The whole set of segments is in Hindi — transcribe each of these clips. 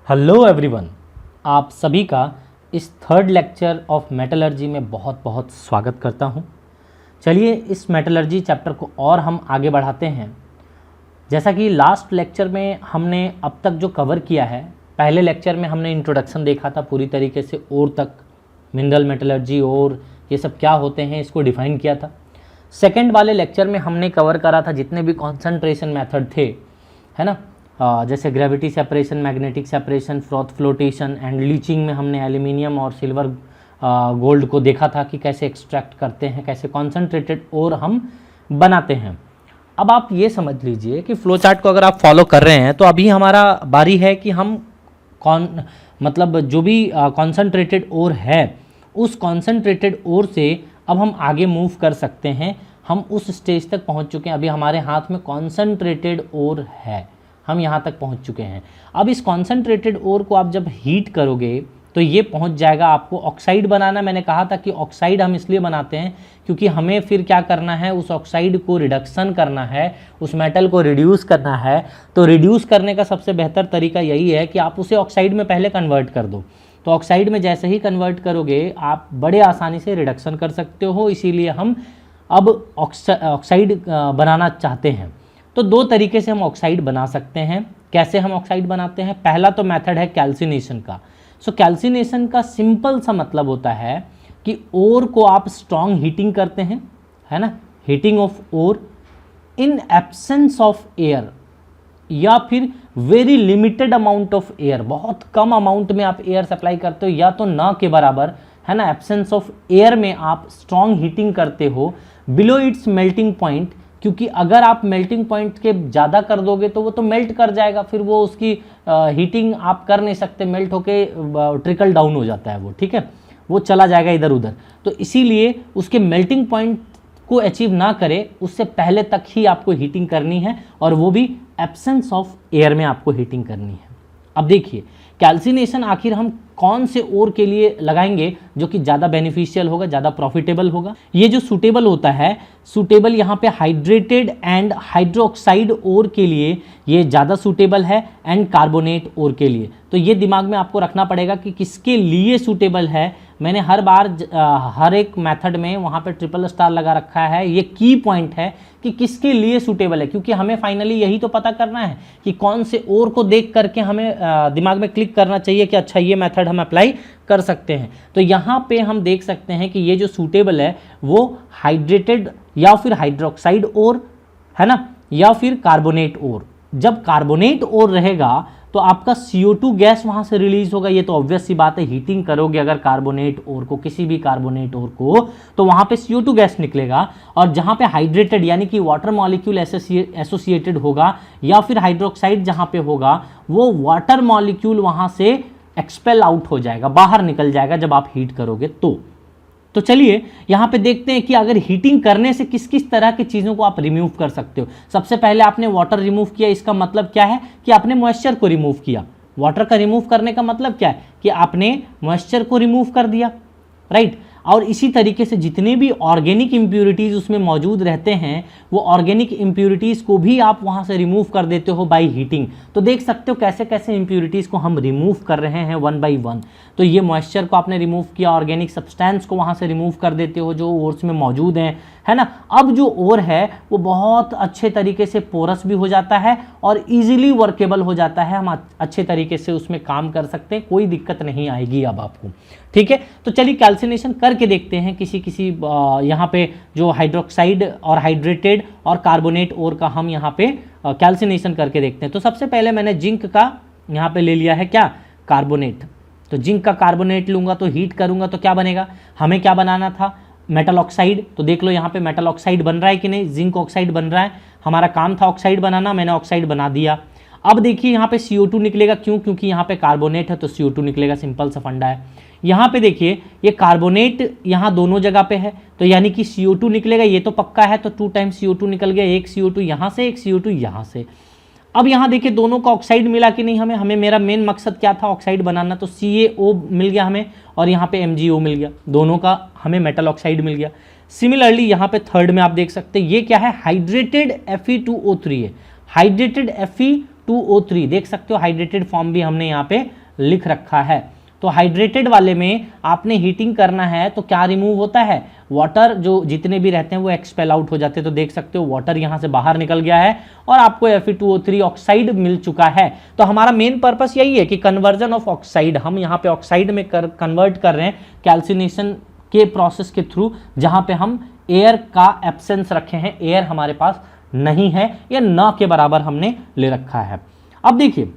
हेलो एवरीवन, आप सभी का इस थर्ड लेक्चर ऑफ मेटलर्जी में बहुत बहुत स्वागत करता हूं। चलिए इस मेटलर्जी चैप्टर को और हम आगे बढ़ाते हैं। जैसा कि लास्ट लेक्चर में हमने अब तक जो कवर किया है, पहले लेक्चर में हमने इंट्रोडक्शन देखा था पूरी तरीके से ओर तक, मिनरल मेटलर्जी और ये सब क्या होते हैं इसको डिफाइन किया था। सेकेंड वाले लेक्चर में हमने कवर करा था जितने भी कॉन्सेंट्रेशन मेथड थे, है ना, जैसे gravity separation, magnetic separation, froth flotation and leaching में हमने एल्यूमिनियम और सिल्वर गोल्ड को देखा था कि कैसे एक्सट्रैक्ट करते हैं, कैसे कॉन्सेंट्रेटेड और हम बनाते हैं। अब आप ये समझ लीजिए कि फ्लो चार्ट को अगर आप फॉलो कर रहे हैं तो अभी हमारा बारी है कि हम मतलब जो भी कॉन्सेंट्रेटेड ओर है उस कॉन्सेंट्रेटेड ओर से अब हम आगे मूव कर सकते हैं। हम उस स्टेज तक पहुंच चुके हैं, अभी हमारे हाथ में कॉन्सेंट्रेटेड ओर है, हम यहाँ तक पहुँच चुके हैं। अब इस कॉन्सेंट्रेटेड ओर को आप जब हीट करोगे तो ये पहुँच जाएगा आपको ऑक्साइड बनाना। मैंने कहा था कि ऑक्साइड हम इसलिए बनाते हैं क्योंकि हमें फिर क्या करना है, उस ऑक्साइड को रिडक्शन करना है, उस मेटल को रिड्यूस करना है। तो रिड्यूस करने का सबसे बेहतर तरीका यही है कि आप उसे ऑक्साइड में पहले कन्वर्ट कर दो। तो ऑक्साइड में जैसे ही कन्वर्ट करोगे आप बड़े आसानी से रिडक्शन कर सकते हो, इसीलिए हम अब ऑक्साइड बनाना चाहते हैं। तो दो तरीके से हम ऑक्साइड बना सकते हैं। कैसे हम ऑक्साइड बनाते हैं? पहला तो मेथड है कैल्सिनेशन का। सो कैल्सिनेशन का सिंपल सा मतलब होता है कि ओर को आप स्ट्रॉन्ग हीटिंग करते हैं, है ना, heating of or in absence of air, या फिर very limited amount of air, बहुत कम अमाउंट में आप एयर सप्लाई करते हो या तो ना के बराबर, है ना, एब्सेंस ऑफ एयर में आप स्ट्रॉन्ग हीटिंग करते हो बिलो इट्स मेल्टिंग पॉइंट। क्योंकि अगर आप मेल्टिंग पॉइंट के ज़्यादा कर दोगे तो वो तो मेल्ट कर जाएगा, फिर वो उसकी हीटिंग आप कर नहीं सकते, मेल्ट होके ट्रिकल डाउन हो जाता है वो, ठीक है, वो चला जाएगा इधर उधर। तो इसीलिए उसके मेल्टिंग पॉइंट को अचीव ना करे उससे पहले तक ही आपको हीटिंग करनी है, और वो भी एब्सेंस ऑफ एयर में आपको हीटिंग करनी है। अब देखिए कैल्सिनेशन आखिर हम कौन से ओर के लिए लगाएंगे जो कि ज़्यादा बेनिफिशियल होगा, ज़्यादा प्रॉफिटेबल होगा। ये जो सूटेबल होता है, सूटेबल यहाँ पे हाइड्रेटेड एंड हाइड्रोक्साइड ओर के लिए ये ज़्यादा सूटेबल है, एंड कार्बोनेट ओर के लिए। तो ये दिमाग में आपको रखना पड़ेगा कि किसके लिए सूटेबल है। मैंने हर बार हर एक मेथड में वहाँ पे ट्रिपल स्टार लगा रखा है, ये की पॉइंट है कि किसके लिए सूटेबल है, क्योंकि हमें फाइनली यही तो पता करना है कि कौन से ओर को देख करके हमें दिमाग में क्लिक करना चाहिए कि अच्छा ये मेथड हम अप्लाई कर सकते हैं। तो यहाँ पे हम देख सकते हैं कि ये जो सूटेबल है वो हाइड्रेटेड या फिर हाइड्रोक्साइड ओर, है ना, या फिर कार्बोनेट ओर। जब कार्बोनेट ओर रहेगा तो आपका CO2 गैस वहां से रिलीज होगा। ये तो ऑब्वियस सी बात है, हीटिंग करोगे अगर कार्बोनेट ओर को, किसी भी कार्बोनेट ओर को, तो वहां पे CO2 गैस निकलेगा। और जहां पे हाइड्रेटेड यानी कि वाटर मॉलिक्यूल एसोसिएटेड होगा या फिर हाइड्रोक्साइड जहां पे होगा, वो वाटर मॉलिक्यूल वहां से एक्सपेल आउट हो जाएगा, बाहर निकल जाएगा जब आप हीट करोगे तो चलिए यहां पे देखते हैं कि अगर हीटिंग करने से किस किस तरह की चीज़ों को आप रिमूव कर सकते हो। सबसे पहले आपने वाटर रिमूव किया, इसका मतलब क्या है कि आपने मॉइस्चर को रिमूव किया। वाटर का रिमूव करने का मतलब क्या है कि आपने मॉइस्चर को रिमूव कर दिया, राइट। और इसी तरीके से जितने भी ऑर्गेनिक इम्प्यूरिटीज़ उसमें मौजूद रहते हैं, वो ऑर्गेनिक इम्प्यूरिटीज़ को भी आप वहाँ से रिमूव कर देते हो बाय हीटिंग। तो देख सकते हो कैसे कैसे इम्प्यूरिटीज़ को हम रिमूव कर रहे हैं वन बाय वन। तो ये मॉइस्चर को आपने रिमूव किया, ऑर्गेनिक सब्सटेंस को वहाँ से रिमूव कर देते हो जो ओर्स में मौजूद हैं, है ना। अब जो ओर है वो बहुत अच्छे तरीके से पोरस भी हो जाता है और इजीली वर्केबल हो जाता है। हम अच्छे तरीके से उसमें काम कर सकते हैं, कोई दिक्कत नहीं आएगी अब आपको, ठीक है। तो चलिए कैल्सिनेशन करके देखते हैं किसी यहाँ पे जो हाइड्रोक्साइड और हाइड्रेटेड और कार्बोनेट ओर का हम यहाँ पे कैल्सिनेशन करके देखते हैं। तो सबसे पहले मैंने जिंक का यहाँ पे ले लिया है क्या, कार्बोनेट। तो जिंक का कार्बोनेट लूंगा तो हीट करूंगा तो क्या बनेगा, हमें क्या बनाना था, मेटल ऑक्साइड। तो देख लो यहाँ पे मेटल ऑक्साइड बन रहा है कि नहीं, जिंक ऑक्साइड बन रहा है। हमारा काम था ऑक्साइड बनाना, मैंने ऑक्साइड बना दिया। अब देखिए यहाँ पे CO2 निकलेगा, क्यों, क्योंकि यहाँ पे कार्बोनेट है तो CO2 निकलेगा, सिंपल सा फंडा है। यहाँ पे देखिए ये कार्बोनेट यहाँ दोनों जगह पे है तो यानी कि CO2 निकलेगा, ये तो पक्का है। तो 2 टाइम्स CO2 निकल गया, एक CO2 यहाँ से, एक CO2 यहाँ से। अब यहाँ देखिए दोनों का ऑक्साइड मिला कि नहीं, हमें मेरा मेन मकसद क्या था, ऑक्साइड बनाना। तो CaO मिल गया हमें और यहाँ पे MgO मिल गया, दोनों का हमें मेटल ऑक्साइड मिल गया। सिमिलरली यहाँ पे थर्ड में आप देख सकते हैं ये क्या है, हाइड्रेटेड Fe2O3 है। हाइड्रेटेड H2O3, देख सकते हो हाइड्रेटेड फॉर्म भी हमने यहाँ पे लिख रखा है। तो हाइड्रेटेड वाले में आपने हीटिंग करना है तो क्या रिमूव होता है, वाटर जो जितने भी रहते हैं वो एक्सपेल आउट हो जाते हैं। तो देख सकते हो वाटर यहाँ से बाहर निकल गया है और आपको Fe2O3 ऑक्साइड मिल चुका है। तो हमारा मेन पर्पस यही है कि कन्वर्जन ऑफ ऑक्साइड, हम यहाँ पे ऑक्साइड में कन्वर्ट कर रहे हैं कैल्सिनेशन के प्रोसेस के थ्रू, जहाँ पे हम एयर का एब्सेंस रखे हैं, एयर हमारे पास नहीं है या न के बराबर हमने ले रखा है। अब देखिए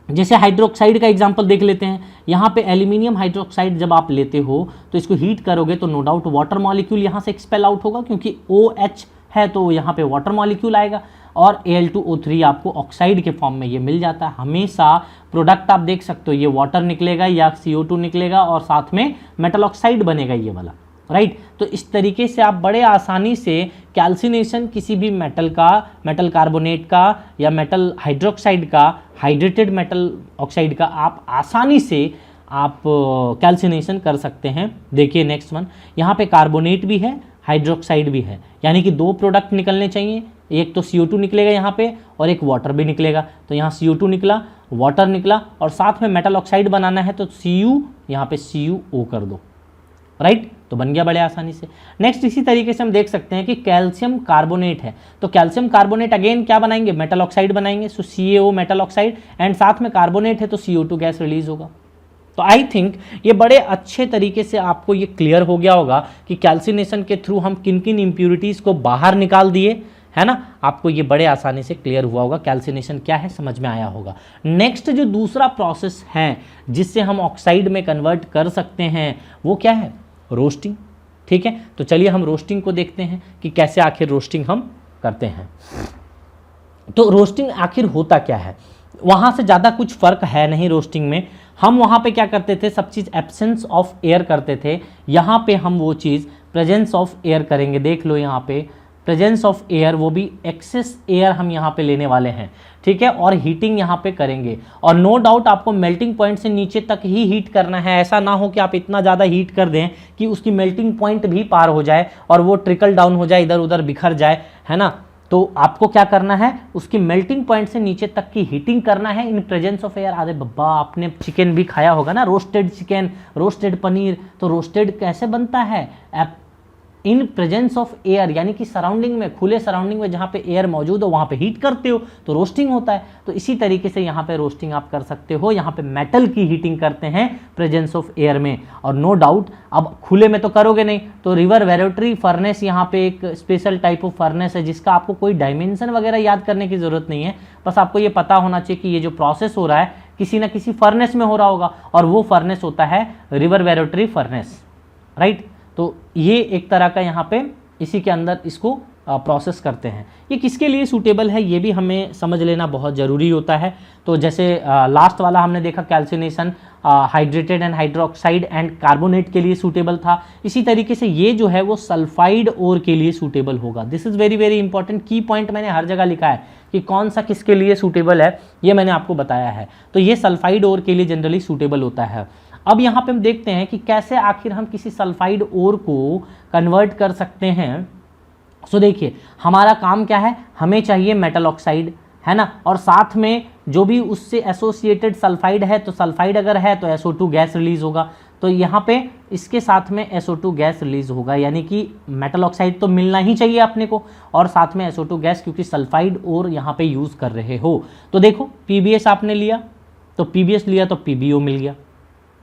जैसे हाइड्रोक्साइड का एग्जांपल देख लेते हैं। यहाँ पे एल्यूमिनियम हाइड्रोक्साइड जब आप लेते हो तो इसको हीट करोगे तो नो डाउट वाटर मॉलिक्यूल यहाँ से एक्सपेल आउट होगा, क्योंकि OH है तो यहाँ पे वाटर मॉलिक्यूल आएगा और Al2O3 आपको ऑक्साइड के फॉर्म में ये मिल जाता है। हमेशा प्रोडक्ट आप देख सकते हो ये वाटर निकलेगा या CO2 निकलेगा और साथ में मेटल ऑक्साइड बनेगा ये वाला, राइट। तो इस तरीके से आप बड़े आसानी से कैल्सिनेशन किसी भी मेटल का, मेटल कार्बोनेट का या मेटल हाइड्रोक्साइड का, हाइड्रेटेड मेटल ऑक्साइड का आप आसानी से आप कैल्सिनेशन कर सकते हैं। देखिए नेक्स्ट वन, यहाँ पे कार्बोनेट भी है, हाइड्रोक्साइड भी है, यानी कि दो प्रोडक्ट निकलने चाहिए, एक तो CO2 निकलेगा यहाँ पे और एक वाटर भी निकलेगा। तो यहाँ CO2 निकला, वाटर निकला और साथ में मेटल ऑक्साइड बनाना है तो Cu यहाँ पे CuO कर दो, राइट। तो बन गया बड़े आसानी से। नेक्स्ट इसी तरीके से हम देख सकते हैं कि कैल्शियम कार्बोनेट है तो कैल्शियम कार्बोनेट अगेन क्या बनाएंगे, मेटल ऑक्साइड बनाएंगे, सो CaO मेटल ऑक्साइड एंड साथ में कार्बोनेट है तो CO2 गैस रिलीज होगा। तो आई थिंक ये बड़े अच्छे तरीके से आपको ये क्लियर हो गया होगा कि कैल्सिनेशन के थ्रू हम किन किन इंप्यूरिटीज को बाहर निकाल दिए, है ना। आपको ये बड़े आसानी से क्लियर हुआ होगा, कैल्सिनेशन क्या है समझ में आया होगा। नेक्स्ट जो दूसरा प्रोसेस है जिससे हम ऑक्साइड में कन्वर्ट कर सकते हैं वो क्या है, रोस्टिंग, ठीक है। तो चलिए हम रोस्टिंग को देखते हैं कि कैसे आखिर रोस्टिंग हम करते हैं। तो रोस्टिंग आखिर होता क्या है, वहाँ से ज़्यादा कुछ फर्क है नहीं रोस्टिंग में। हम वहाँ पे क्या करते थे, सब चीज़ एब्सेंस ऑफ एयर करते थे, यहाँ पे हम वो चीज़ प्रेजेंस ऑफ एयर करेंगे। देख लो यहाँ पे प्रेजेंस ऑफ एयर, वो भी एक्सेस एयर हम यहाँ पे लेने वाले हैं, ठीक है, और हीटिंग यहाँ पे करेंगे। और नो डाउट आपको मेल्टिंग पॉइंट से नीचे तक ही हीट करना है, ऐसा ना हो कि आप इतना ज़्यादा हीट कर दें कि उसकी मेल्टिंग पॉइंट भी पार हो जाए और वो ट्रिकल डाउन हो जाए, इधर उधर बिखर जाए, है ना। तो आपको क्या करना है, उसकी मेल्टिंग पॉइंट से नीचे तक की हीटिंग करना है इन प्रेजेंस ऑफ एयर। अरे बब्बा आपने चिकन भी खाया होगा ना, रोस्टेड चिकन, रोस्टेड पनीर, तो रोस्टेड कैसे बनता है, इन प्रेजेंस ऑफ एयर, यानी कि सराउंडिंग में, खुले सराउंडिंग में जहाँ पे एयर मौजूद हो वहाँ पे हीट करते हो तो रोस्टिंग होता है। तो इसी तरीके से यहाँ पे रोस्टिंग आप कर सकते हो, यहाँ पे मेटल की हीटिंग करते हैं प्रेजेंस ऑफ एयर में। और नो डाउट अब खुले में तो करोगे नहीं, तो रिवर वेरोटरी फर्नेस यहाँ पे एक स्पेशल टाइप ऑफ फर्नेस है जिसका आपको कोई डायमेंशन वगैरह याद करने की ज़रूरत नहीं है, बस आपको ये पता होना चाहिए कि ये जो प्रोसेस हो रहा है किसी ना किसी फर्नेस में हो रहा होगा और वो फर्नेस होता है रिवर वेरोटरी फर्नेस, राइट। तो ये एक तरह का यहाँ पे इसी के अंदर इसको प्रोसेस करते हैं। ये किसके लिए सूटेबल है ये भी हमें समझ लेना बहुत ज़रूरी होता है। तो जैसे लास्ट वाला हमने देखा calcination hydrated and hydroxide and carbonate के लिए सूटेबल था, इसी तरीके से ये जो है वो सल्फाइड ओर के लिए सूटेबल होगा। This is very very important, की पॉइंट मैंने हर जगह लिखा है कि कौन सा किसके लिए सूटेबल है, ये मैंने आपको बताया है। तो ये सल्फाइड ओर के लिए जनरली सूटेबल होता है। अब यहाँ पे हम देखते हैं कि कैसे आखिर हम किसी सल्फाइड ओर को कन्वर्ट कर सकते हैं। सो देखिए हमारा काम क्या है, हमें चाहिए मेटल ऑक्साइड, है ना, और साथ में जो भी उससे एसोसिएटेड सल्फाइड है, तो सल्फाइड अगर है तो SO2 गैस रिलीज होगा। तो यहाँ पे इसके साथ में SO2 गैस रिलीज होगा, यानी कि मेटल ऑक्साइड तो मिलना ही चाहिए अपने को और साथ में SO2 गैस, क्योंकि सल्फाइड और यहाँ पे यूज़ कर रहे हो। तो देखो PBS आपने लिया तो PBS लिया तो PBO मिल गया,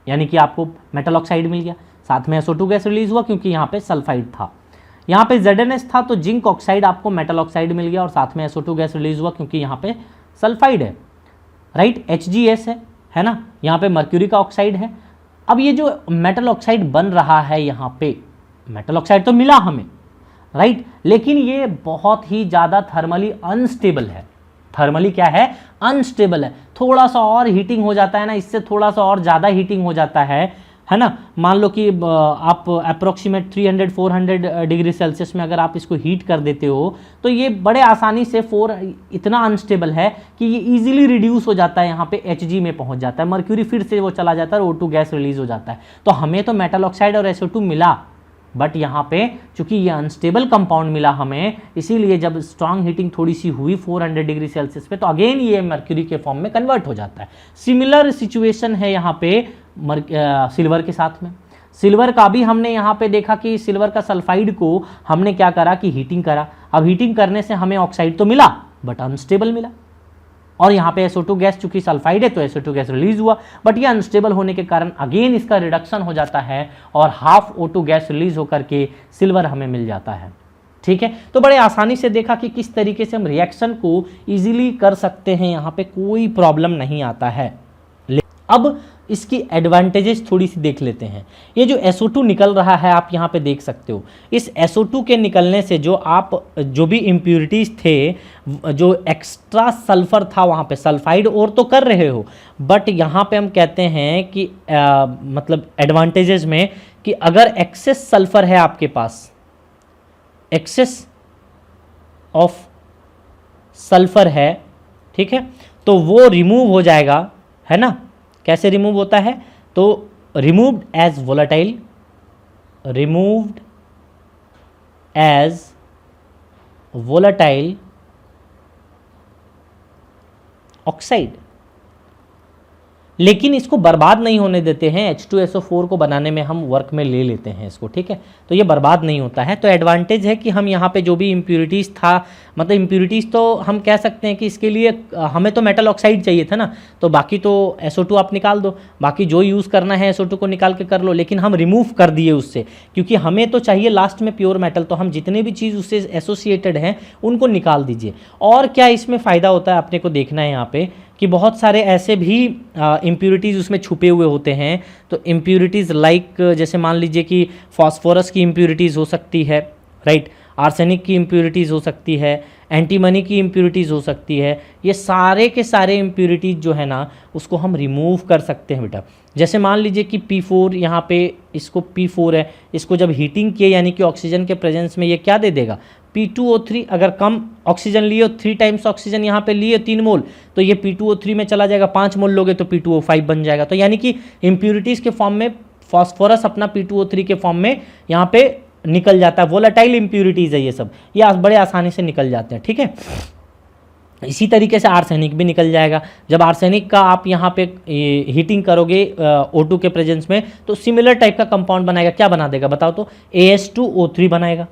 यानी कि आपको मेटल ऑक्साइड मिल गया, साथ में SO2 गैस रिलीज हुआ क्योंकि यहाँ पे सल्फाइड था। यहाँ पे ZnS था तो जिंक ऑक्साइड आपको मेटल ऑक्साइड मिल गया और साथ में SO2 गैस रिलीज हुआ क्योंकि यहाँ पे सल्फाइड है, राइट। HgS है ना, यहाँ पे मर्क्यूरी का ऑक्साइड है। अब ये जो मेटल ऑक्साइड बन रहा है यहाँ पे, मेटल ऑक्साइड तो मिला हमें, राइट, लेकिन ये बहुत ही ज़्यादा थर्मली अनस्टेबल है। थर्मली क्या है, अनस्टेबल है। थोड़ा सा और हीटिंग हो जाता है ना, इससे थोड़ा सा और ज़्यादा हीटिंग हो जाता है ना। मान लो कि आप अप्रोक्सीमेट 300-400 डिग्री सेल्सियस में अगर आप इसको हीट कर देते हो तो ये बड़े आसानी से इतना अनस्टेबल है कि ये इजीली रिड्यूस हो जाता है, यहाँ पे Hg में पहुँच जाता है, मर्क्यूरी फिर से वो चला जाता है और O2 गैस रिलीज हो जाता है। तो हमें तो मेटल ऑक्साइड और SO2 मिला, बट यहाँ पे चूंकि ये अनस्टेबल कंपाउंड मिला हमें, इसीलिए जब स्ट्रांग हीटिंग थोड़ी सी हुई 400 डिग्री सेल्सियस पे, तो अगेन ये मर्क्यूरी के फॉर्म में कन्वर्ट हो जाता है। सिमिलर सिचुएशन है यहाँ पे सिल्वर के साथ में। सिल्वर का भी हमने यहाँ पे देखा कि सिल्वर का सल्फाइड को हमने क्या करा कि हीटिंग करा। अब हीटिंग करने से हमें ऑक्साइड तो मिला बट अनस्टेबल मिला, और यहाँ पे SO2 गैस चूंकि सल्फाइड है तो SO2 गैस रिलीज हुआ, बट ये अनस्टेबल होने के कारण अगेन इसका रिडक्शन हो जाता है और हाफ O2 गैस रिलीज होकर के सिल्वर हमें मिल जाता है। ठीक है, तो बड़े आसानी से देखा कि किस तरीके से हम रिएक्शन को इजीली कर सकते हैं, यहाँ पे कोई प्रॉब्लम नहीं आता है। अब इसकी एडवांटेजेस थोड़ी सी देख लेते हैं। ये जो SO2 निकल रहा है आप यहाँ पे देख सकते हो, इस SO2 के निकलने से जो भी इम्प्यूरिटीज़ थे, जो एक्स्ट्रा सल्फर था वहाँ पे, सल्फाइड और तो कर रहे हो, बट यहाँ पे हम कहते हैं कि मतलब एडवांटेजेस में कि अगर एक्सेस सल्फर है आपके पास, एक्सेस ऑफ सल्फर है, ठीक है, तो वो रिमूव हो जाएगा, है ना। कैसे रिमूव होता है, तो removed as volatile, removed as volatile oxide. लेकिन इसको बर्बाद नहीं होने देते हैं, H2SO4 को बनाने में हम वर्क में ले लेते हैं इसको, ठीक है, तो ये बर्बाद नहीं होता है। तो एडवांटेज है कि हम यहाँ पे जो भी इम्प्यूरिटीज़ था, मतलब इम्प्यूरिटीज़ तो हम कह सकते हैं कि इसके लिए हमें तो मेटल ऑक्साइड चाहिए था ना, तो बाकी तो SO2 आप निकाल दो, बाकी जो यूज़ करना है SO2 को निकाल के कर लो, लेकिन हम रिमूव कर दिए उससे, क्योंकि हमें तो चाहिए लास्ट में प्योर मेटल, तो हम जितने भी चीज़ उससे एसोसिएटेड हैं उनको निकाल दीजिए। और क्या इसमें फ़ायदा होता है अपने को देखना है यहाँ पे कि बहुत सारे ऐसे भी इम्प्यूरिटीज़ उसमें छुपे हुए होते हैं। तो इम्प्यूरिटीज़ लाइक जैसे मान लीजिए कि फॉस्फोरस की इम्प्यूरिटीज़ हो सकती है, राइट, आर्सेनिक की इम्प्यूरिटीज़ हो सकती है, एंटीमनी की इम्प्यूरिटीज़ हो सकती है। ये सारे के सारे इम्प्यूरिटीज़ जो है ना उसको हम रिमूव कर सकते हैं बेटा। जैसे मान लीजिए कि P4 यहाँ पे, इसको P4 है, इसको जब हीटिंग किए यानी कि ऑक्सीजन के प्रेजेंस में ये क्या दे देगा, P2O3। अगर कम ऑक्सीजन लिए 3 टाइम्स ऑक्सीजन यहाँ पे लिए 3 मोल, तो ये P2O3 में चला जाएगा, 5 मोल लोगे तो P2O5 बन जाएगा। तो यानी कि इम्प्यूरिटीज़ के फॉर्म में फॉस्फोरस अपना P2O3 के फॉर्म में यहाँ पे निकल जाता है। वोलेटाइल इम्प्यूरिटीज़ है ये सब, ये बड़े आसानी से निकल जाते हैं, ठीक है। इसी तरीके से आर्सेनिक भी निकल जाएगा। जब आर्सेनिक का आप यहाँ पे हीटिंग करोगे O2 के प्रेजेंस में, तो सिमिलर टाइप का कंपाउंड बनाएगा। क्या बना देगा बताओ तो, AS2O3 बनाएगा।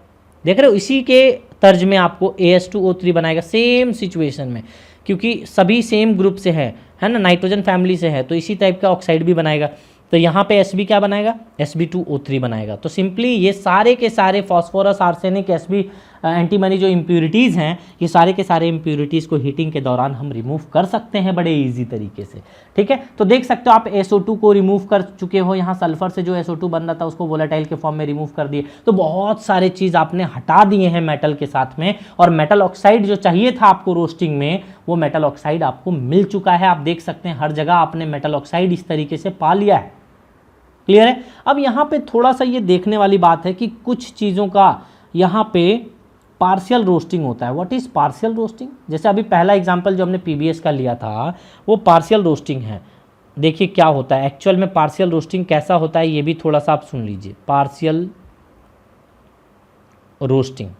देख रहे हो, इसी के तर्ज में आपको AS2O3 बनाएगा, सेम सिचुएशन में, क्योंकि सभी सेम ग्रुप से है ना, नाइट्रोजन फैमिली से है, तो इसी टाइप का ऑक्साइड भी बनाएगा। तो यहाँ पे Sb क्या बनाएगा, Sb2O3 बनाएगा। तो सिंपली ये सारे के सारे फॉस्फोरस, आर्सेनिक, Sb, एंटीमनी जो इम्प्यूरिटीज़ हैं, ये सारे के सारे इम्प्यूरिटीज़ को हीटिंग के दौरान हम रिमूव कर सकते हैं बड़े इजी तरीके से, ठीक है। तो देख सकते हो आप SO2 को रिमूव कर चुके हो, यहाँ सल्फर से जो SO2 बन रहा था उसको वोलेटाइल के फॉर्म में रिमूव कर दिए। तो बहुत सारे चीज़ आपने हटा दिए हैं मेटल के साथ में, और मेटल ऑक्साइड जो चाहिए था आपको रोस्टिंग में, वो मेटल ऑक्साइड आपको मिल चुका है। आप देख सकते हैं हर जगह आपने मेटल ऑक्साइड इस तरीके से पा लिया है। क्लियर है। अब यहाँ पे थोड़ा सा ये देखने वाली बात है कि कुछ चीज़ों का यहाँ पे पार्शियल रोस्टिंग होता है। What is partial roasting? जैसे अभी पहला एग्जांपल जो हमने पीबीएस का लिया था वो पार्शियल रोस्टिंग है। देखिए क्या होता है एक्चुअल में, पार्शियल रोस्टिंग कैसा होता है ये भी थोड़ा सा आप सुन लीजिए। पार्शियल रोस्टिंग,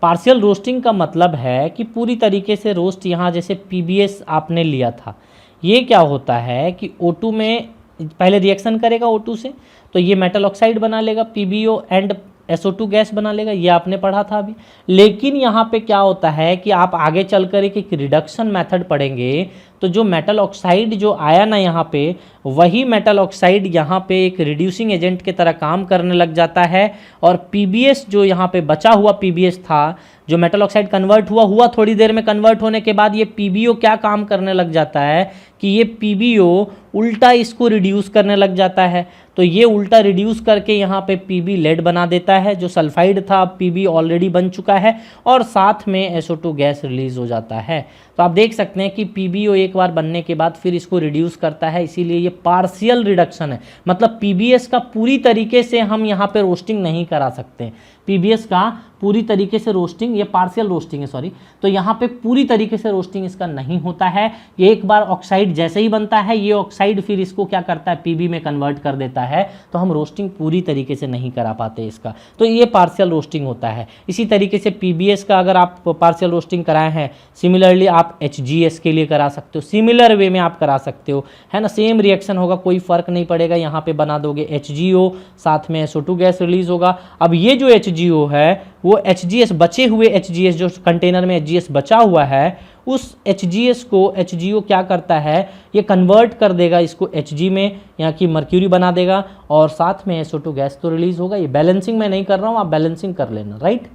पार्शियल रोस्टिंग का मतलब है कि पूरी तरीके से रोस्ट, यहाँ जैसे पीबीएस आपने लिया था, ये क्या होता है कि O2 में पहले रिएक्शन करेगा O2 से, तो ये मेटल ऑक्साइड बना लेगा, PbO एंड SO2 गैस बना लेगा, ये आपने पढ़ा था अभी। लेकिन यहाँ पे क्या होता है कि आप आगे चल कर एक रिडक्शन मेथड पढ़ेंगे, तो जो मेटल ऑक्साइड जो आया ना यहाँ पे, वही मेटल ऑक्साइड यहाँ पे एक रिड्यूसिंग एजेंट की तरह काम करने लग जाता है, और PbS जो यहाँ पे बचा हुआ PbS था, जो मेटल ऑक्साइड कन्वर्ट हुआ थोड़ी देर में कन्वर्ट होने के बाद ये PbO क्या काम करने लग जाता है कि ये PbO उल्टा इसको रिड्यूस करने लग जाता है। तो ये उल्टा रिड्यूस करके यहाँ पे Pb लेड बना देता है, जो सल्फाइड था Pb ऑलरेडी बन चुका है, और साथ में SO2 गैस रिलीज हो जाता है। तो आप देख सकते हैं कि PbO एक बार बनने के बाद फिर इसको रिड्यूस करता है, इसीलिए ये पार्शियल रिडक्शन है। मतलब PBS का पूरी तरीके से हम यहाँ पे रोस्टिंग नहीं करा सकते। PBS का पूरी तरीके से रोस्टिंग, ये पार्शियल रोस्टिंग है सॉरी, तो यहाँ पे पूरी तरीके से रोस्टिंग इसका नहीं होता है। ये एक बार ऑक्साइड जैसे ही बनता है, ये ऑक्साइड फिर इसको क्या करता है, PB में कन्वर्ट कर देता है, तो हम रोस्टिंग पूरी तरीके से नहीं करा पाते इसका, तो ये पार्शियल रोस्टिंग होता है। इसी तरीके से PBS का अगर आप पार्शियल रोस्टिंग कराए हैं, सिमिलरली आप HGS के लिए करा सकते हो, सिमिलर वे में आप करा सकते हो, है ना, सेम रिएक्शन होगा, कोई फर्क नहीं पड़ेगा। यहाँ पे बना दोगे HGO, साथ में SO2 गैस रिलीज होगा। अब ये जो HGO है वो HGS, बचे हुए HGS, जो कंटेनर में HGS बचा हुआ है, उस HGS को HGO क्या करता है, ये कन्वर्ट कर देगा इसको Hg में, यहाँ की मर्क्यूरी बना देगा, और साथ में SO2 गैस तो रिलीज होगा। ये बैलेंसिंग मैं नहीं कर रहा हूँ, आप बैलेंसिंग कर लेना, राइट।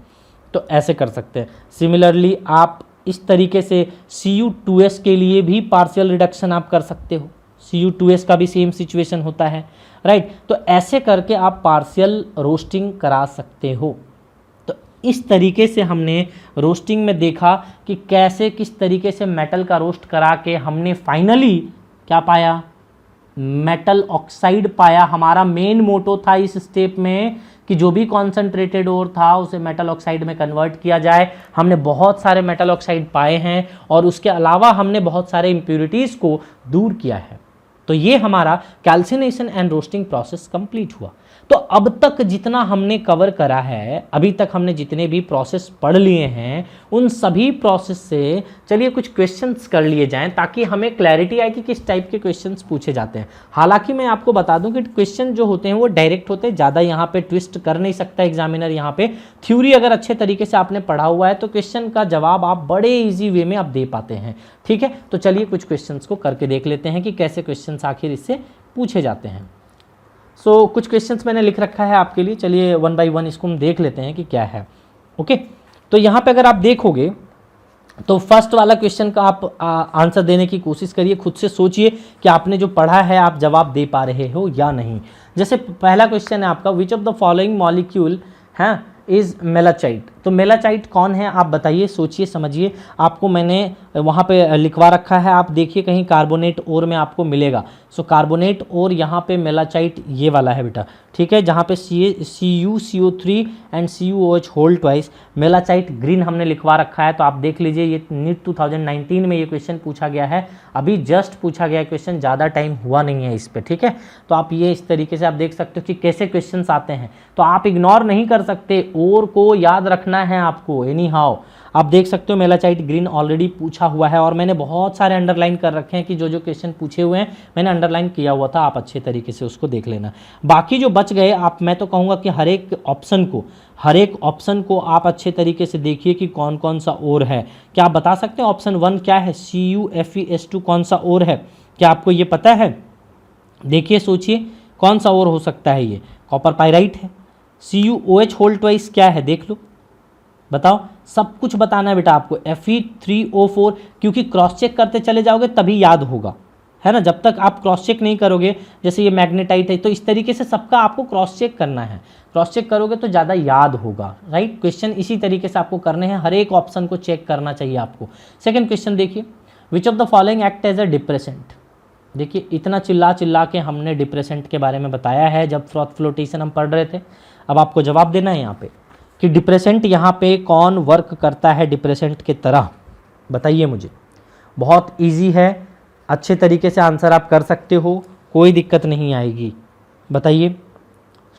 तो ऐसे कर सकते हैं। सिमिलरली आप इस तरीके से Cu2s के लिए भी पार्शियल रिडक्शन आप कर सकते हो, Cu2s का भी सेम सिचुएशन होता है, राइट। तो ऐसे करके आप पार्शियल रोस्टिंग करा सकते हो। तो इस तरीके से हमने रोस्टिंग में देखा कि कैसे किस तरीके से मेटल का रोस्ट करा के हमने फाइनली क्या पाया, मेटल ऑक्साइड पाया। हमारा मेन मोटो था इस स्टेप में कि जो भी कॉन्सेंट्रेटेड ओर था उसे मेटल ऑक्साइड में कन्वर्ट किया जाए। हमने बहुत सारे मेटल ऑक्साइड पाए हैं और उसके अलावा हमने बहुत सारे इम्प्यूरिटीज़ को दूर किया है। तो ये हमारा calcination and roasting process complete हुआ। तो अब तक जितना हमने कवर करा है, अभी तक हमने जितने भी प्रोसेस पढ़ लिए हैं, उन सभी प्रोसेस से चलिए कुछ क्वेश्चंस कर लिए जाएं ताकि हमें क्लैरिटी आए कि किस टाइप के क्वेश्चंस पूछे जाते हैं। हालांकि मैं आपको बता दूं कि क्वेश्चन जो होते हैं वो डायरेक्ट होते हैं, ज़्यादा यहाँ पे ट्विस्ट कर नहीं सकता एग्जामिनर। यहाँ पे थ्योरी अगर अच्छे तरीके से आपने पढ़ा हुआ है तो क्वेश्चन का जवाब आप बड़े ईजी वे में आप दे पाते हैं, ठीक है। तो चलिए कुछ क्वेश्चंस को करके देख लेते हैं कि कैसे क्वेश्चंस आखिर इससे पूछे जाते हैं। सो कुछ क्वेश्चंस मैंने लिख रखा है आपके लिए, चलिए वन बाय वन इसको हम देख लेते हैं कि क्या है। ओके, तो यहाँ पे अगर आप देखोगे तो फर्स्ट वाला क्वेश्चन का आप आंसर देने की कोशिश करिए, खुद से सोचिए कि आपने जो पढ़ा है आप जवाब दे पा रहे हो या नहीं। जैसे पहला क्वेश्चन है आपका, विच ऑफ द फॉलोइंग मॉलिक्यूल है इज मेलाचाइट। तो मेलाचाइट कौन है आप बताइए, सोचिए समझिए। आपको मैंने वहाँ पे लिखवा रखा है, आप देखिए कहीं कार्बोनेट ओर में आपको मिलेगा। सो कार्बोनेट और यहाँ पे मेलाचाइट ये वाला है बेटा, ठीक है, जहाँ पे CuCO3 and CuOH whole twice. Malachite green हमने लिखवा रखा है, तो आप देख लीजिए ये नीट 2019 में ये क्वेश्चन पूछा गया है, अभी जस्ट पूछा गया क्वेश्चन, ज़्यादा टाइम हुआ नहीं है इस पर, ठीक है। तो आप ये इस तरीके से आप देख सकते हो कि कैसे क्वेश्चन आते हैं, तो आप इग्नोर नहीं कर सकते, और को याद रखना है आपको एनी हाउ। आप देख सकते हो मेलाचाइट ग्रीन ऑलरेडी पूछा हुआ है, और मैंने बहुत सारे अंडरलाइन कर रखे हैं कि जो जो क्वेश्चन पूछे हुए हैं मैंने अंडरलाइन किया हुआ था, आप अच्छे तरीके से उसको देख लेना। बाकी जो बच गए आप, मैं तो कहूँगा कि हर एक ऑप्शन को आप अच्छे तरीके से देखिए कि कौन कौन सा और है। क्या आप बता सकते हैं ऑप्शन 1 क्या है, CuFeS2 कौन सा और है, क्या आपको ये पता है? देखिए सोचिए कौन सा और हो सकता है, ये कॉपर पाइराइट है। CuOH होल ट्वाइस क्या है, देख लो, बताओ, सब कुछ बताना है बेटा आपको। Fe3O4, क्योंकि क्रॉस चेक करते चले जाओगे तभी याद होगा, है ना। जब तक आप क्रॉस चेक नहीं करोगे, जैसे ये मैग्नेटाइट है, तो इस तरीके से सबका आपको क्रॉस चेक करना है। क्रॉस चेक करोगे तो ज़्यादा याद होगा, राइट। क्वेश्चन इसी तरीके से आपको करने हैं, हर एक ऑप्शन को चेक करना चाहिए आपको। सेकेंड क्वेश्चन देखिए, which of the following act as a depressant. देखिए इतना चिल्ला के हमने डिप्रेसेंट के बारे में बताया है जब फ्लोटेशन हम पढ़ रहे थे। अब आपको जवाब देना है यहाँ पे कि डिप्रेसेंट यहाँ पे कौन वर्क करता है डिप्रेसेंट के तरह, बताइए मुझे। बहुत इजी है, अच्छे तरीके से आंसर आप कर सकते हो, कोई दिक्कत नहीं आएगी। बताइए,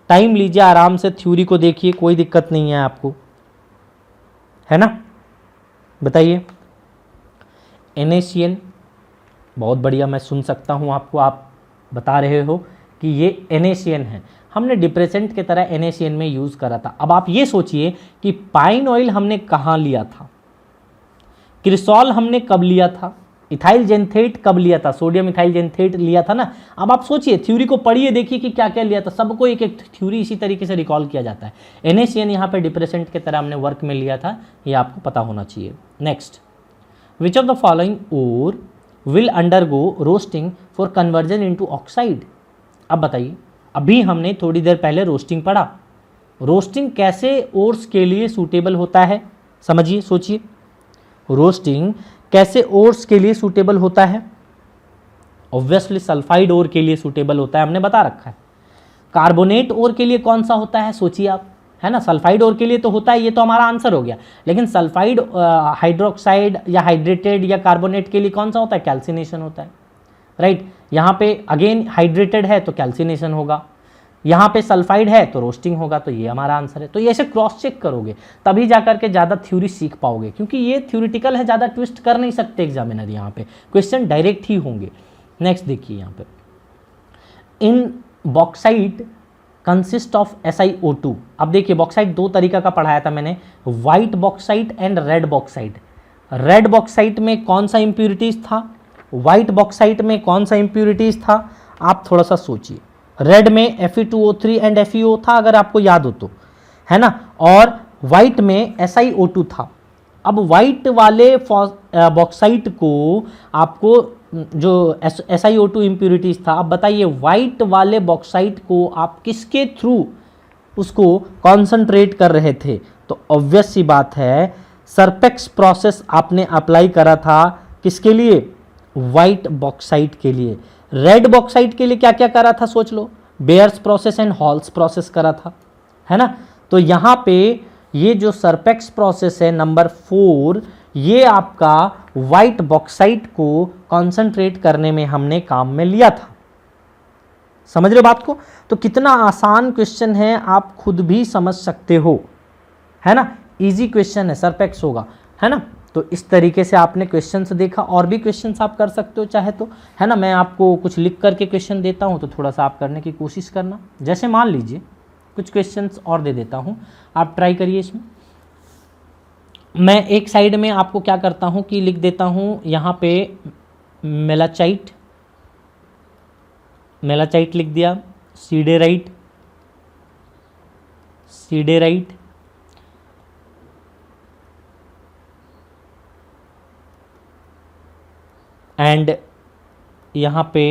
टाइम लीजिए, आराम से थ्योरी को देखिए, कोई दिक्कत नहीं है आपको, है ना। बताइए। NaCN, बहुत बढ़िया, मैं सुन सकता हूँ आपको, आप बता रहे हो कि ये NaCN है। हमने डिप्रेसेंट की तरह NaCN में यूज़ करा था। अब आप ये सोचिए कि पाइन ऑयल हमने कहाँ लिया था, क्रिसॉल हमने कब लिया था, इथाइल जेंथेट कब लिया था, सोडियम इथाइल जेंथेट लिया था ना। अब आप सोचिए, थ्योरी को पढ़िए, देखिए कि क्या क्या लिया था, सबको एक एक थ्योरी इसी तरीके से रिकॉल किया जाता है। NaCN यहाँ पे डिप्रेसेंट की तरह हमने वर्क में लिया था, ये आपको पता होना चाहिए। Next, which of the following ore will undergo roasting for conversion into oxide. अब बताइए, अभी हमने थोड़ी देर पहले रोस्टिंग पढ़ा, रोस्टिंग कैसे ओर्स के लिए सूटेबल होता है, समझिए, सोचिए, रोस्टिंग कैसे ओर्स के लिए सूटेबल होता है? ऑब्वियसली सल्फाइड ओर के लिए सूटेबल होता है, हमने बता रखा है। कार्बोनेट ओर के लिए कौन सा होता है सोचिए आप, है ना? सल्फाइड ओर के लिए तो होता है, ये तो हमारा आंसर हो गया। लेकिन सल्फाइड हाइड्रोक्साइड या हाइड्रेटेड या कार्बोनेट के लिए कौन सा होता है? कैल्सिनेशन होता है, राइट। यहाँ पे अगेन हाइड्रेटेड है तो कैल्सिनेशन होगा, यहाँ पे सल्फाइड है तो रोस्टिंग होगा, तो ये हमारा आंसर है। तो ये ऐसे क्रॉस चेक करोगे तभी जाकर के ज़्यादा थ्योरी सीख पाओगे, क्योंकि ये थ्योरिटिकल है, ज़्यादा ट्विस्ट कर नहीं सकते एग्जामिनर, यहाँ पे क्वेश्चन डायरेक्ट ही होंगे। नेक्स्ट देखिए यहाँ पे, इन बॉक्साइट कंसिस्ट ऑफ SiO2। अब देखिए बॉक्साइट दो तरीका का पढ़ाया था मैंने, white bauxite and red bauxite. Red bauxite में कौन सा इंप्यूरिटीज था, व्हाइट बॉक्साइट में कौन सा इंप्यूरिटीज था? आप थोड़ा सा सोचिए। रेड में Fe2O3 एंड FeO था, अगर आपको याद हो तो, है ना, और व्हाइट में SiO2 था। अब व्हाइट वाले बॉक्साइट को आपको जो SiO2 इम्प्यूरिटीज था, अब बताइए व्हाइट वाले बॉक्साइट को आप किसके थ्रू उसको कॉन्सेंट्रेट कर रहे थे? तो ऑब्वियस सी बात है, सरपेक्स प्रोसेस आपने अप्लाई करा था किसके लिए? व्हाइट बॉक्साइट के लिए। रेड बॉक्साइट के लिए क्या क्या करा था सोच लो, Bayer's process and Hall's process करा था, है ना। तो यहाँ पे ये जो सरपेक्स प्रोसेस है नंबर 4, ये आपका व्हाइट बॉक्साइट को कॉन्सेंट्रेट करने में हमने काम में लिया था। समझ रहे हो बात को? तो कितना आसान क्वेश्चन है, आप खुद भी समझ सकते हो, है ना। इजी क्वेश्चन है, सरपेक्स होगा, है ना। तो इस तरीके से आपने क्वेश्चंस देखा, और भी क्वेश्चंस आप कर सकते हो चाहे तो, है ना। मैं आपको कुछ लिख करके क्वेश्चन देता हूं तो थोड़ा सा आप करने की कोशिश करना। जैसे मान लीजिए कुछ क्वेश्चंस और दे देता हूं, आप ट्राई करिए इसमें। मैं एक साइड में आपको क्या करता हूं कि लिख देता हूं यहाँ पे मेलाचाइट, मेलाचाइट लिख दिया, सीडेराइट, सीडेराइट, एंड यहाँ पे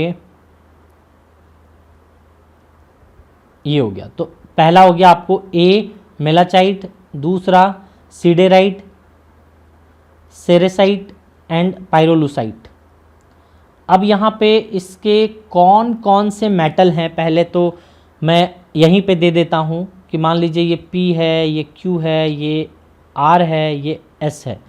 ये हो गया। तो पहला हो गया आपको ए मेलाचाइट, दूसरा सीडेराइट, सेरेसाइट एंड पायरोलुसाइट। अब यहाँ पे इसके कौन कौन से मेटल हैं, पहले तो मैं यहीं पे दे देता हूँ कि मान लीजिए ये P है, ये Q है, ये R है, ये S है,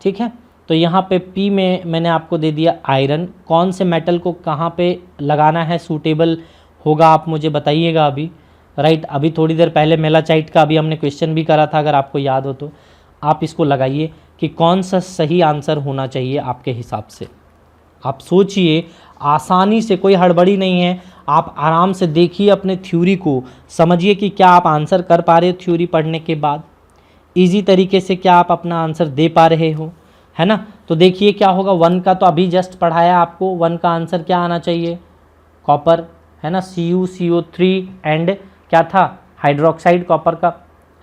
ठीक है। तो यहाँ पे P में मैंने आपको दे दिया आयरन। कौन से मेटल को कहाँ पे लगाना है सूटेबल होगा आप मुझे बताइएगा अभी, राइट। अभी थोड़ी देर पहले मेलाचाइट का अभी हमने क्वेश्चन भी करा था, अगर आपको याद हो तो आप इसको लगाइए कि कौन सा सही आंसर होना चाहिए आपके हिसाब से। आप सोचिए आसानी से, कोई हड़बड़ी नहीं है, आप आराम से देखिए अपने थ्योरी को, समझिए कि क्या आप आंसर कर पा रहे हो थ्योरी पढ़ने के बाद, इजी तरीके से क्या आप अपना आंसर दे पा रहे हो, है ना। तो देखिए क्या होगा, 1 का तो अभी जस्ट पढ़ाया आपको, 1 का आंसर क्या आना चाहिए? कॉपर, है ना, CuCO3 एंड क्या था? हाइड्रोक्साइड कॉपर का,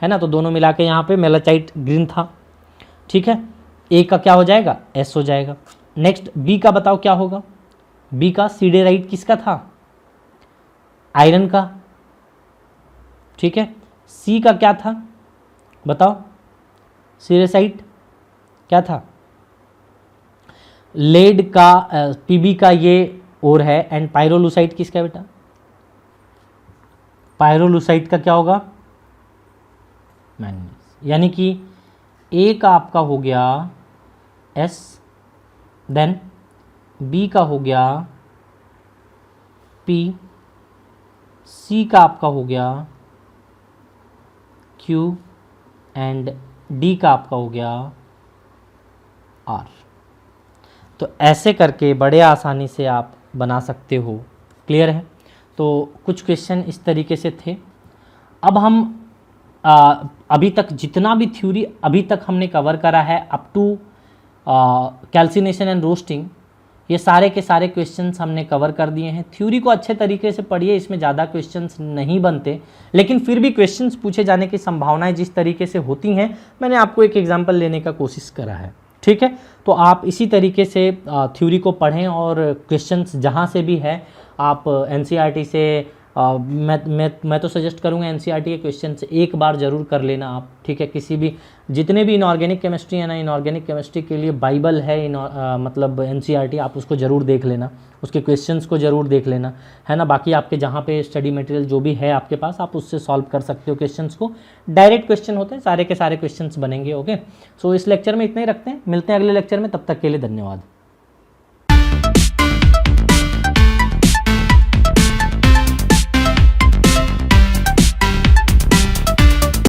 है ना। तो दोनों मिला के यहाँ पे मेलाचाइट ग्रीन था, ठीक है। ए का क्या हो जाएगा? S हो जाएगा। नेक्स्ट बी का बताओ क्या होगा? बी का सीडेराइट किसका था? आयरन का, ठीक है। सी का क्या था बताओ? सीरेसाइट क्या था? लेड का, पीबी का ये और है। एंड पायरोलुसाइट किसका बेटा? पायरोलुसाइट का क्या होगा? मैंगनीज। यानी कि ए का आपका हो गया S, देन बी का हो गया P, सी का आपका हो गया Q एंड डी का आपका हो गया R। तो ऐसे करके बड़े आसानी से आप बना सकते हो। क्लियर है? तो कुछ क्वेश्चन इस तरीके से थे। अब हम अभी तक जितना भी थ्योरी अभी तक हमने कवर करा है up to calcination and roasting, ये सारे के सारे क्वेश्चंस हमने कवर कर दिए हैं। थ्योरी को अच्छे तरीके से पढ़िए, इसमें ज़्यादा क्वेश्चंस नहीं बनते, लेकिन फिर भी क्वेश्चंस पूछे जाने की संभावनाएं जिस तरीके से होती हैं, मैंने आपको एक एग्जांपल लेने का कोशिश करा है, ठीक है। तो आप इसी तरीके से थ्योरी को पढ़ें और क्वेश्चंस जहाँ से भी है आप NCERT से मैं तो सजेस्ट करूँगा एनसीईआरटी के क्वेश्चन से एक बार ज़रूर कर लेना आप, ठीक है। किसी भी जितने भी इनऑर्गेनिक केमिस्ट्री है ना, इनऑर्गेनिक केमिस्ट्री के लिए बाइबल है मतलब एनसीईआरटी, आप उसको ज़रूर देख लेना, उसके क्वेश्चंस को ज़रूर देख लेना, है ना। बाकी आपके जहाँ पे स्टडी मटेरियल जो भी है आपके पास, आप उससे सॉल्व कर सकते हो क्वेश्चंस को। डायरेक्ट क्वेश्चन होते हैं, सारे के सारे क्वेश्चंस बनेंगे। ओके, सो इस लेक्चर में इतना ही रखते हैं, मिलते हैं अगले लेक्चर में, तब तक के लिए धन्यवाद।